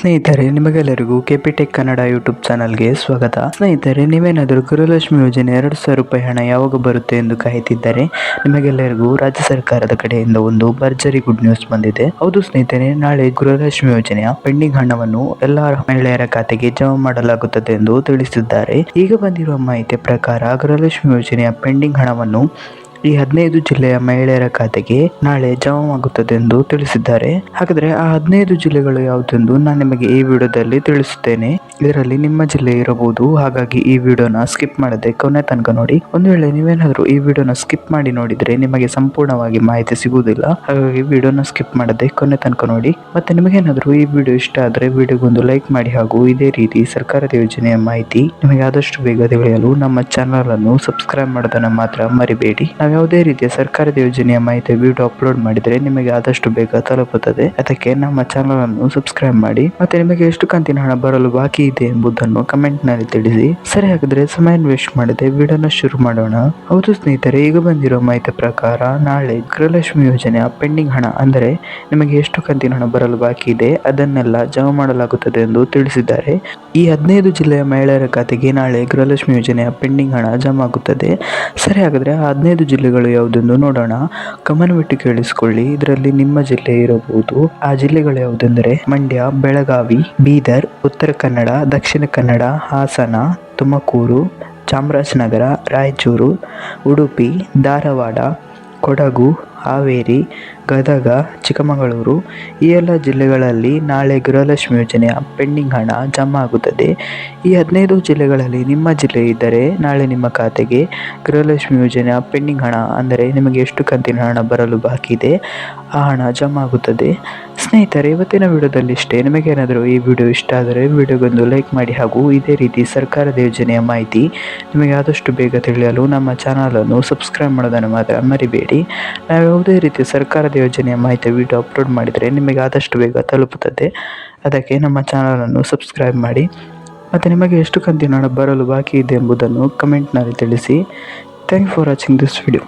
ಸ್ನೇಹಿತರೆ, ನಿಮಗೆಲ್ಲರಿಗೂ ಕೆಪಿಟೆಕ್ ಕನ್ನಡ ಯೂಟ್ಯೂಬ್ ಚಾನಲ್ಗೆ ಸ್ವಾಗತ. ಸ್ನೇಹಿತರೆ, ನೀವೇನಾದರೂ ಗೃಹಲಕ್ಷ್ಮಿ ಯೋಜನೆ 2,000 ರೂಪಾಯಿ ಹಣ ಯಾವಾಗ ಬರುತ್ತೆ ಎಂದು ಕಾಯುತ್ತಿದ್ದರೆ ನಿಮಗೆಲ್ಲರಿಗೂ ರಾಜ್ಯ ಸರ್ಕಾರದ ಕಡೆಯಿಂದ ಒಂದು ಭರ್ಜರಿ ಗುಡ್ ನ್ಯೂಸ್ ಬಂದಿದೆ. ಹೌದು ಸ್ನೇಹಿತರೆ, ನಾಳೆ ಗೃಹಲಕ್ಷ್ಮಿ ಯೋಜನೆಯ ಪೆಂಡಿಂಗ್ ಹಣವನ್ನು ಎಲ್ಲಾ ಮಹಿಳೆಯರ ಖಾತೆಗೆ ಜಮಾ ಮಾಡಲಾಗುತ್ತದೆ ಎಂದು ತಿಳಿಸಿದ್ದಾರೆ. ಈಗ ಬಂದಿರುವ ಮಾಹಿತಿಯ ಪ್ರಕಾರ ಗೃಹಲಕ್ಷ್ಮಿ ಯೋಜನೆಯ ಪೆಂಡಿಂಗ್ ಹಣವನ್ನು ಈ 15 ಜಿಲ್ಲೆಯ ಮಹಿಳೆಯರ ಖಾತೆಗೆ ನಾಳೆ ಜಮಾ ಆಗುತ್ತದೆ ಎಂದು ತಿಳಿಸಿದ್ದಾರೆ. ಹಾಗಾದರೆ ಆ 15 ಜಿಲ್ಲೆಗಳು ಯಾವುದೆಂದು ನಾನು ನಿಮಗೆ ಈ ವಿಡಿಯೋದಲ್ಲಿ ತಿಳಿಸುತ್ತೇನೆ. ಇದರಲ್ಲಿ ನಿಮ್ಮ ಜಿಲ್ಲೆ ಇರಬಹುದು, ಹಾಗಾಗಿ ಈ ವಿಡಿಯೋನ ಸ್ಕಿಪ್ ಮಾಡದೆ ಕೊನೆ ತನಕ ನೋಡಿ. ಒಂದು ವೇಳೆ ನೀವೇನಾದರೂ ಈ ವಿಡಿಯೋನ ಸ್ಕಿಪ್ ಮಾಡಿ ನೋಡಿದರೆ ನಿಮಗೆ ಸಂಪೂರ್ಣವಾಗಿ ಮಾಹಿತಿ ಸಿಗುವುದಿಲ್ಲ. ಹಾಗಾಗಿ ವಿಡಿಯೋನ ಸ್ಕಿಪ್ ಮಾಡದೆ ಕೊನೆ ತನಕ ನೋಡಿ. ಮತ್ತೆ ನಿಮಗೇನಾದರೂ ಈ ವಿಡಿಯೋ ಇಷ್ಟ ಆದರೆ ವಿಡಿಯೋಗೊಂದು ಲೈಕ್ ಮಾಡಿ, ಹಾಗೂ ಇದೇ ರೀತಿ ಸರ್ಕಾರದ ಯೋಜನೆಯ ಮಾಹಿತಿ ನಿಮಗೆ ಆದಷ್ಟು ಬೇಗ ತಿಳಿಯಲು ನಮ್ಮ ಚಾನಲ್ ಅನ್ನು ಸಬ್ಸ್ಕ್ರೈಬ್ ಮಾಡೋದನ್ನು ಮಾತ್ರ ಮರಿಬೇಡಿ. ಯಾವುದೇ ರೀತಿಯ ಸರ್ಕಾರದ ಯೋಜನೆಯ ಮಾಹಿತಿ ವಿಡಿಯೋ ಅಪ್ಲೋಡ್ ಮಾಡಿದರೆ ನಿಮಗೆ ಆದಷ್ಟು ಬೇಗ ತಲುಪುತ್ತದೆ. ಅದಕ್ಕೆ ನಮ್ಮ ಚಾನಲ್ ಅನ್ನು ಸಬ್ಸ್ಕ್ರೈಬ್ ಮಾಡಿ. ಮತ್ತೆ ನಿಮಗೆ ಎಷ್ಟು ಕಂತಿನ ಹಣ ಬರಲು ಬಾಕಿ ಇದೆ ಎಂಬುದನ್ನು ಕಮೆಂಟ್ ನಲ್ಲಿ ತಿಳಿಸಿ. ಸರಿ, ಹಾಗಾದ್ರೆ ಸಮಯ ವೇಸ್ಟ್ ಮಾಡದೆ ವಿಡಿಯೋನ ಶುರು ಮಾಡೋಣ. ಹೌದು ಸ್ನೇಹಿತರೆ, ಈಗ ಬಂದಿರೋ ಮಾಹಿತಿ ಪ್ರಕಾರ ನಾಳೆ ಗೃಹಲಕ್ಷ್ಮಿ ಯೋಜನೆಯ ಪೆಂಡಿಂಗ್ ಹಣ ಅಂದರೆ ನಿಮಗೆ ಎಷ್ಟು ಕಂತಿನ ಹಣ ಬರಲು ಬಾಕಿ ಇದೆ ಅದನ್ನೆಲ್ಲ ಜಮಾ ಮಾಡಲಾಗುತ್ತದೆ ಎಂದು ತಿಳಿಸಿದ್ದಾರೆ. ಈ 15 ಜಿಲ್ಲೆಯ ಮಹಿಳೆಯರ ಖಾತೆಗೆ ನಾಳೆ ಗೃಹಲಕ್ಷ್ಮಿ ಯೋಜನೆಯ ಪೆಂಡಿಂಗ್ ಹಣ ಜಮಾ ಆಗುತ್ತದೆ. ಸರಿ, ಹಾಗಾದ್ರೆ ಆ 15 ಜಿಲ್ಲೆಗಳು ಯಾವುದೆಂದು ನೋಡೋಣ. ಗಮನವಿಟ್ಟು ಕೇಳಿಸಿಕೊಳ್ಳಿ. ಇದರಲ್ಲಿ ನಿಮ್ಮ ಜಿಲ್ಲೆ ಇರಬಹುದು. ಆ ಜಿಲ್ಲೆಗಳು ಯಾವುದೆಂದರೆ ಮಂಡ್ಯ, ಬೆಳಗಾವಿ, ಬೀದರ್, ಉತ್ತರ ಕನ್ನಡ, ದಕ್ಷಿಣ ಕನ್ನಡ, ಹಾಸನ, ತುಮಕೂರು, ಚಾಮರಾಜನಗರ, ರಾಯಚೂರು, ಉಡುಪಿ, ಧಾರವಾಡ, ಕೊಡಗು, ಹಾವೇರಿ, ಗದಗ, ಚಿಕ್ಕಮಗಳೂರು. ಈ ಎಲ್ಲ ಜಿಲ್ಲೆಗಳಲ್ಲಿ ನಾಳೆ ಗೃಹಲಕ್ಷ್ಮಿ ಯೋಜನೆಯ ಪೆಂಡಿಂಗ್ ಹಣ ಜಮಾ ಆಗುತ್ತದೆ. ಈ 15 ಜಿಲ್ಲೆಗಳಲ್ಲಿ ನಿಮ್ಮ ಜಿಲ್ಲೆ ಇದ್ದರೆ ನಾಳೆ ನಿಮ್ಮ ಖಾತೆಗೆ ಗೃಹಲಕ್ಷ್ಮಿ ಯೋಜನೆಯ ಪೆಂಡಿಂಗ್ ಹಣ ಅಂದರೆ ನಿಮಗೆ ಎಷ್ಟು ಕಂತಿನ ಹಣ ಬರಲು ಬಾಕಿ ಇದೆ ಆ ಹಣ ಜಮಾ ಆಗುತ್ತದೆ. ಸ್ನೇಹಿತರೆ, ಇವತ್ತಿನ ವಿಡಿಯೋದಲ್ಲಿ ಇಷ್ಟೇ. ನಿಮಗೇನಾದರೂ ಈ ವಿಡಿಯೋ ಇಷ್ಟ ಆದರೆ ವಿಡಿಯೋಗೊಂದು ಲೈಕ್ ಮಾಡಿ, ಹಾಗೂ ಇದೇ ರೀತಿ ಸರ್ಕಾರದ ಯೋಜನೆಯ ಮಾಹಿತಿ ನಿಮಗೆ ಆದಷ್ಟು ಬೇಗ ತಿಳಿಯಲು ನಮ್ಮ ಚಾನಲನ್ನು ಸಬ್ಸ್ಕ್ರೈಬ್ ಮಾಡೋದನ್ನು ಮಾತ್ರ ಮರಿಬೇಡಿ. ನಾವು ಯಾವುದೇ ರೀತಿಯ ಸರ್ಕಾರದ ಯೋಜನೆಯ ಮಾಹಿತಿ ವಿಡಿಯೋ ಅಪ್ಲೋಡ್ ಮಾಡಿದರೆ ನಿಮಗೆ ಆದಷ್ಟು ಬೇಗ ತಲುಪುತ್ತದೆ. ಅದಕ್ಕೆ ನಮ್ಮ ಚಾನಲನ್ನು ಸಬ್ಸ್ಕ್ರೈಬ್ ಮಾಡಿ. ಮತ್ತು ನಿಮಗೆ ಎಷ್ಟು ಕಂತಿನ ಹಣ ಬರಲು ಬಾಕಿ ಇದೆ ಎಂಬುದನ್ನು ಕಮೆಂಟ್ನಲ್ಲಿ ತಿಳಿಸಿ. Thank you for watching this video.